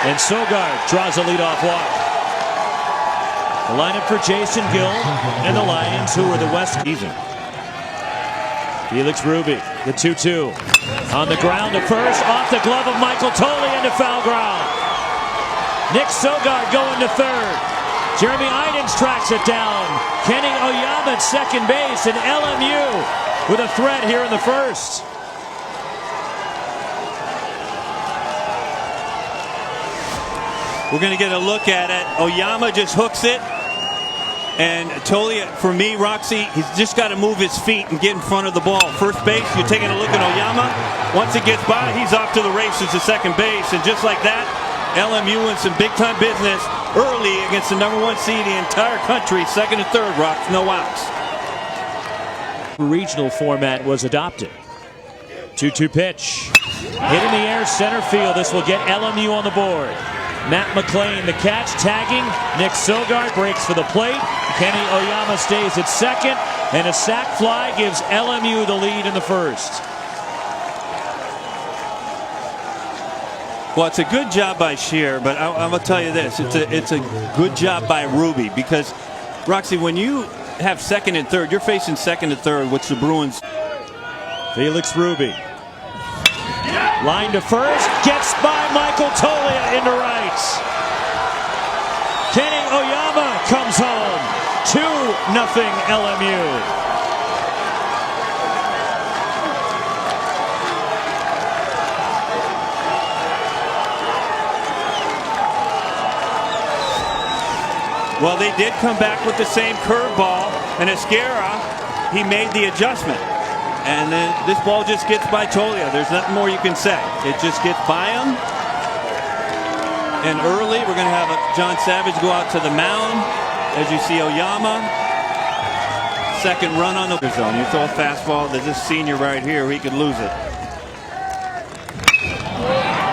And Sogard draws a leadoff walk. The lineup for Jason Gill and the Lions, who are the West season. Felix Ruby, the 2-2. On the ground to first, off the glove of Michael Tolley into foul ground. Nick Sogard going to third. Jeremy Idens tracks it down. Kenny Oyama at second base, and LMU with a threat here in the first. We're going to get a look at it. Oyama just hooks it. And Tolley, for me, Roxy, he's just got to move his feet and get in front of the ball. First base, you're taking a look at Oyama. Once it gets by, he's off to the races to second base. And just like that, LMU in some big-time business early against the #1 seed in the entire country. Second and third, Rocks, no outs. Regional format was adopted. 2-2 pitch. Hit in the air, center field. This will get LMU on the board. Matt McClain, the catch, tagging. Nick Sogard breaks for the plate. Kenny Oyama stays at second, and a sac fly gives LMU the lead in the first. Well, it's a good job by Shear, but I'm going to tell you this. It's a good job by Ruby, because, Roxy, when you have second and third, you're facing second and third, which the Bruins. Felix Ruby. Line to first, gets by Michael Tolia into right. Kenny Oyama comes home. 2-0 LMU. Well, they did come back with the same curveball, and Esquera, he made the adjustment. And then this ball just gets by Tolia. There's nothing more you can say. It just gets by him. And early, we're going to have John Savage go out to the mound. As you see, Oyama. Second run on the zone. You throw a fastball to this senior right here, he could lose it.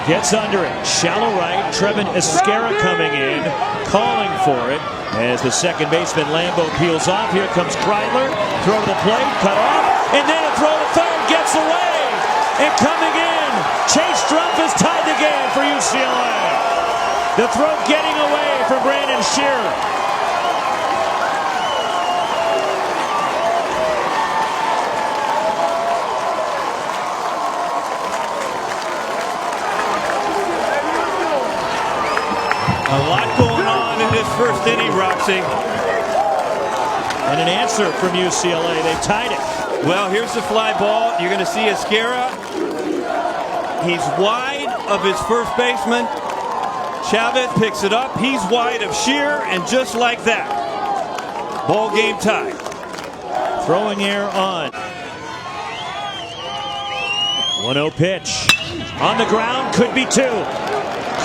Gets under it. Shallow right. Trevin Esquera coming in, calling for it. As the second baseman Lambo peels off. Here comes Kreidler. Throw to the plate, cut off. And then a throw to third, gets away. And coming in, Chase Strumpf has tied the game for UCLA. The throw getting away from Brandon Shearer. A lot going on in this first inning, Roxy. And an answer from UCLA. They've tied it. Well, here's the fly ball. You're going to see Esquera. He's wide of his first baseman. Chavez picks it up. He's wide of Shearer, and just like that, ball game tie. Throwing air on. 1-0 pitch. On the ground, could be two.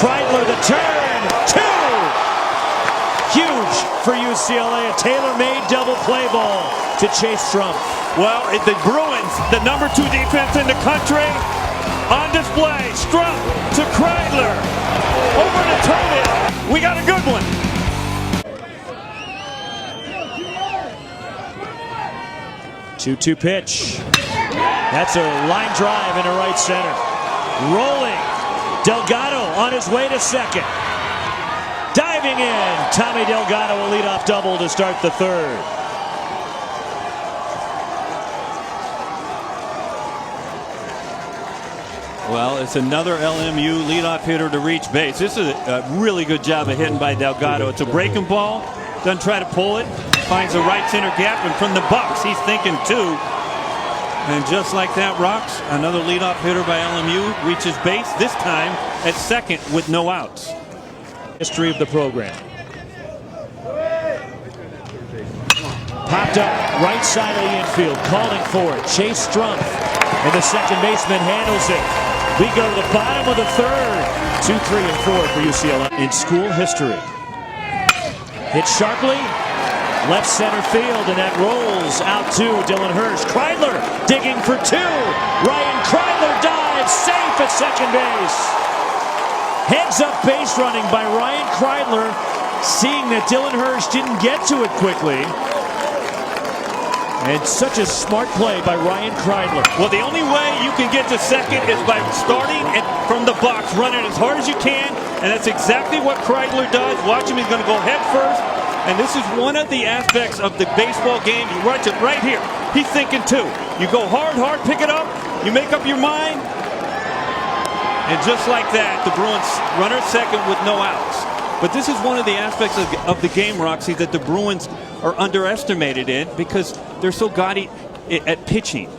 Kreidler, the turn. Two! Huge for UCLA. A tailor-made double play ball to Chase Strumpf. Well, the Bruins, the #2 defense in the country, on display. Strumpf to Kreidler. Over to Tolia. We got a good one. Two-two pitch. That's a line drive into right center. Rolling. Delgado on his way to second. Diving in. Tommy Delgado will lead off double to start the third. Well, it's another LMU leadoff hitter to reach base. This is a really good job of hitting by Delgado. It's a breaking ball. Doesn't try to pull it. Finds the right center gap, and from the box, he's thinking two. And just like that, Rocks, another leadoff hitter by LMU reaches base, this time at second with no outs. History of the program. Popped up right side of the infield, calling for it. Chase Strumpf, and the second baseman handles it. We go to the bottom of the third. 2, 3, and 4 for UCLA. In school history. Hit sharply, left center field, and that rolls out to Dylan Hirsch. Kreidler digging for two. Ryan Kreidler dives, safe at second base. Heads up base running by Ryan Kreidler, seeing that Dylan Hirsch didn't get to it quickly. And such a smart play by Ryan Kreidler. Well, the only way you can get to second is by starting from the box, running as hard as you can, and that's exactly what Kreidler does. Watch him, he's going to go head first, and this is one of the aspects of the baseball game. You watch it right here. He's thinking too. You go hard, pick it up, you make up your mind, and just like that, the Bruins runner second with no outs. But this is one of the aspects of the game, Roxy, that the Bruins are underestimated in because they're so gaudy at pitching.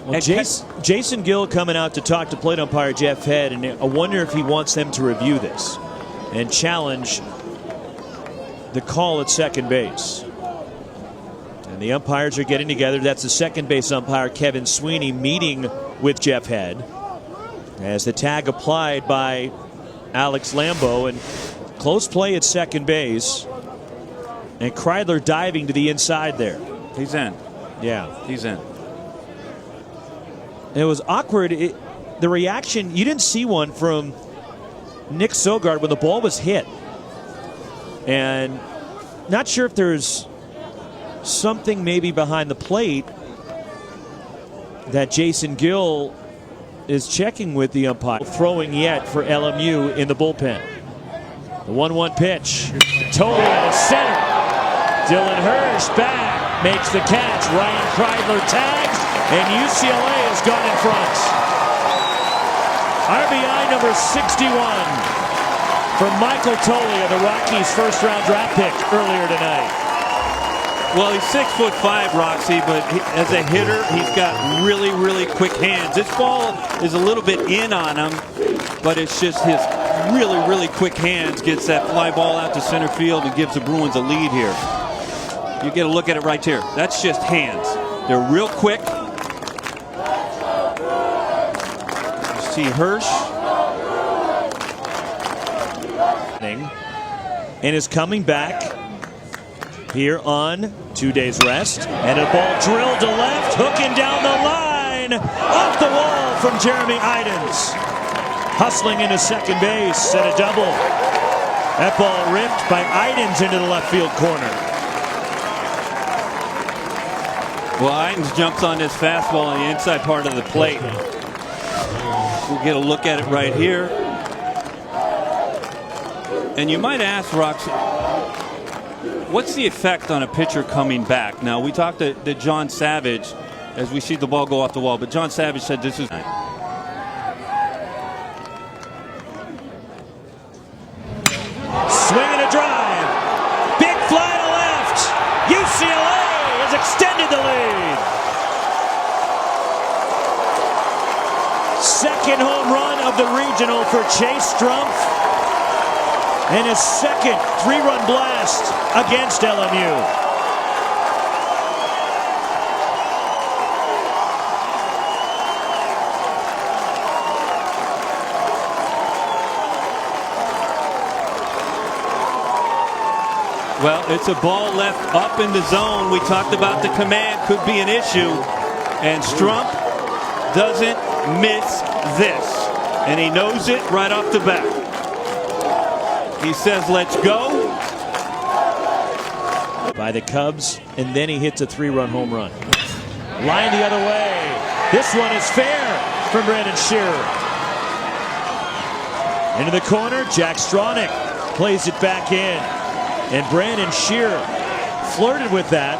Well, Jason Gill coming out to talk to plate umpire Jeff Head, and I wonder if he wants them to review this and challenge the call at second base. And the umpires are getting together. That's the second base umpire, Kevin Sweeney, meeting with Jeff Head as the tag applied by Alex Lambeau, and close play at second base. And Kreidler diving to the inside there. He's in. Yeah. He's in. And it was awkward. The reaction, you didn't see one from Nick Sogard when the ball was hit. And not sure if there's something maybe behind the plate that Jason Gill is checking with the umpire. Throwing yet for LMU in the bullpen. The 1-1 pitch. Totally to center. Dylan Hirsch back, makes the catch. Ryan Kreidler tags, and UCLA has gone in front. RBI number 61 for Michael Toglia, the Rockies' first-round draft pick earlier tonight. Well, he's 6'5", Roxy, but as a hitter, he's got really, really quick hands. This ball is a little bit in on him, but it's just his really, really quick hands gets that fly ball out to center field and gives the Bruins a lead here. You get a look at it right here. That's just hands. They're real quick. You see Hirsch. And is coming back here on 2 days rest. And a ball drilled to left, hooking down the line. Off the wall from Jeremy Idens. Hustling into second base at a double. That ball ripped by Idens into the left field corner. Well, Idens jumps on this fastball on the inside part of the plate. We'll get a look at it right here. And you might ask, Roxy, what's the effect on a pitcher coming back? Now, we talked to John Savage as we see the ball go off the wall, but John Savage said this is... Swing and a drive. Big fly to left. UCLA has extended the lead. Second home run of the regional for Chase Strumpf. And his second three-run blast against LMU. Well, it's a ball left up in the zone. We talked about the command could be an issue. And Strumpf doesn't miss this. And he knows it right off the bat. He says, let's go. By the Cubs, and then he hits a three-run home run. Line the other way. This one is fair from Brandon Shearer. Into the corner, Jack Stronach plays it back in. And Brandon Shearer flirted with that,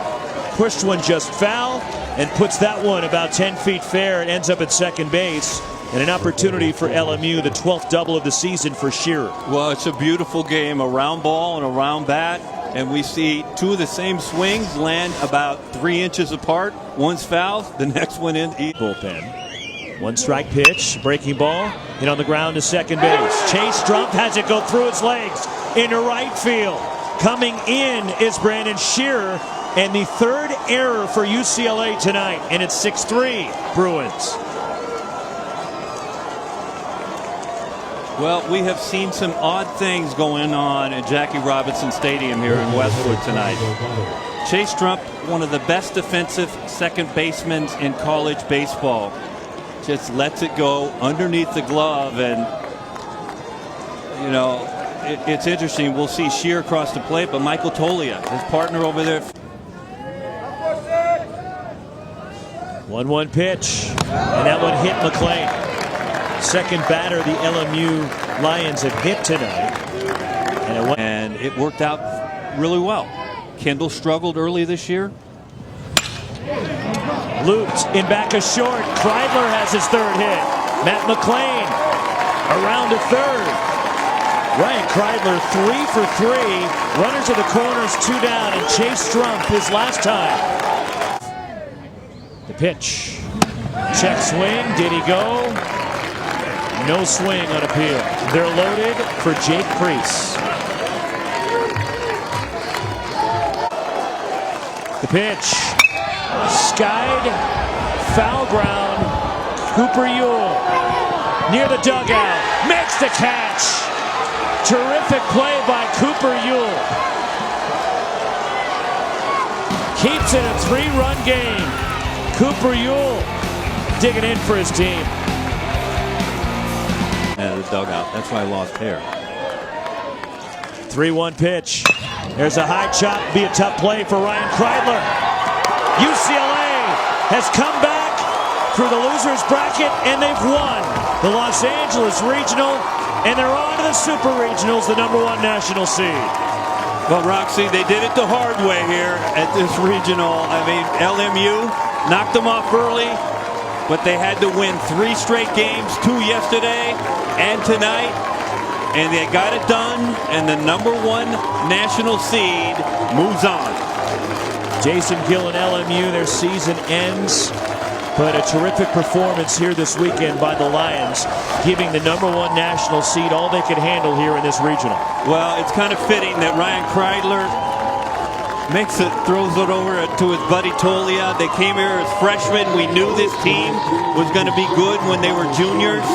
pushed one just foul, and puts that one about 10 feet fair. It ends up at second base. And an opportunity for LMU, the 12th double of the season for Shearer. Well, it's a beautiful game, a round ball and a round bat. And we see two of the same swings land about 3 inches apart. One's foul, the next one in. Bullpen. One strike pitch, breaking ball, hit on the ground to second base. Chase Strumpf has it go through his legs into right field. Coming in is Brandon Shearer, and the third error for UCLA tonight. And it's 6-3 Bruins. Well, we have seen some odd things going on at Jackie Robinson Stadium here in Westwood tonight. Chase Strumpf, one of the best defensive second basemen in college baseball, just lets it go underneath the glove. And, you know, it's interesting. We'll see Shearer across the plate, but Michael Toglia, his partner over there. 1-1 pitch, and that one hit McLean. Second batter the LMU Lions have hit tonight. And it worked out really well. Kendall struggled early this year. Looped in back of short. Kreidler has his third hit. Matt McLean around to third. Ryan Kreidler 3 for 3. Runners to the corners, 2 down, and Chase Strumpf his last time. The pitch. Check swing. Did he go? No swing on appeal. They're loaded for Jake Priest. The pitch. Skied. Foul ground. Cooper Ewell near the dugout. Makes the catch. Terrific play by Cooper Ewell. Keeps it a 3-run game. Cooper Ewell digging in for his team. The dugout. That's why I lost hair. 3-1 pitch. There's a high chop. Be a tough play for Ryan Kreidler. UCLA has come back through the losers bracket, and they've won the Los Angeles Regional, and they're on to the Super Regionals, the #1 national seed. Well, Roxy, they did it the hard way here at this regional. I mean, LMU knocked them off early, but they had to win 3 straight games, 2 yesterday and tonight, and they got it done, and the #1 national seed moves on. Jason Gill and LMU, their season ends, but a terrific performance here this weekend by the Lions, giving the #1 national seed all they could handle here in this regional. Well, it's kind of fitting that Ryan Kreidler throws it over to his buddy Tolia. They came here as freshmen. We knew this team was going to be good when they were juniors.